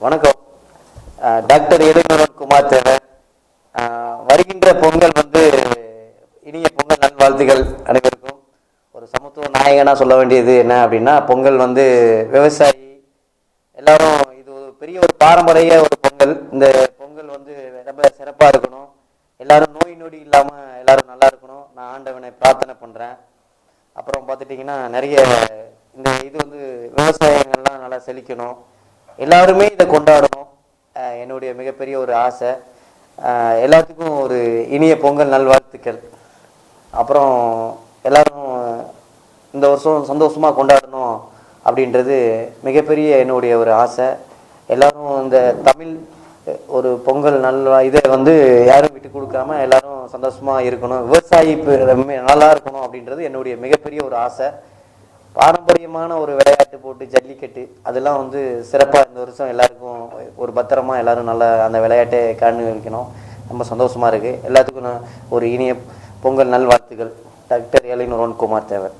வணக்கம். டாக்டர் இளைஞர் குமார் தேவர். வருகின்ற பொங்கல் இனிய பொங்கல் நல்வாழ்த்துகள் அனைவருக்கும். ஒரு சமத்துவ நாயகனா சொல்ல வேண்டியது என்ன அப்படின்னா, பொங்கல் விவசாயி எல்லாரும் இது ஒரு பெரிய ஒரு பாரம்பரிய ஒரு பொங்கல். இந்த பொங்கல் ரொம்ப சிறப்பாக இருக்கணும். எல்லாரும் நோய் நொடி இல்லாமல் எல்லாரும் நல்லா இருக்கணும். நான் ஆண்டவனை பிரார்த்தனை பண்ணுறேன். அப்புறம் பார்த்துட்டிங்கன்னா நிறைய இந்த இது விவசாயங்கள்லாம் நல்லா செழிக்கணும். எல்லாருமே இதை கொண்டாடணும். என்னுடைய மிகப்பெரிய ஒரு ஆசை. எல்லாத்துக்கும் ஒரு இனிய பொங்கல் நல்வாழ்த்துக்கள். அப்புறம் எல்லாரும் இந்த வருஷம் சந்தோஷமாக கொண்டாடணும் அப்படின்றது மிகப்பெரிய என்னுடைய ஒரு ஆசை. எல்லாரும் இந்த தமிழ் ஒரு பொங்கல் இதை யாரும் விட்டு கொடுக்காம எல்லாரும் சந்தோஷமாக இருக்கணும். விவசாயி நல்லா இருக்கணும் அப்படின்றது என்னுடைய மிகப்பெரிய ஒரு ஆசை. பாரம்பரியமான ஒரு விளையாட்டு போட்டு ஜல்லிக்கட்டு அதெல்லாம் சிறப்பாக இந்த வருஷம் எல்லாருக்கும் ஒரு பத்திரமா எல்லாரும் நல்லா அந்த விளையாட்டை வைக்கணும். ரொம்ப சந்தோஷமா இருக்கு. எல்லாத்துக்கும் நான் ஒரு இனிய பொங்கல் நல்வாழ்த்துக்கள். டாக்டர் இளைஞர் குமார் தேவர்.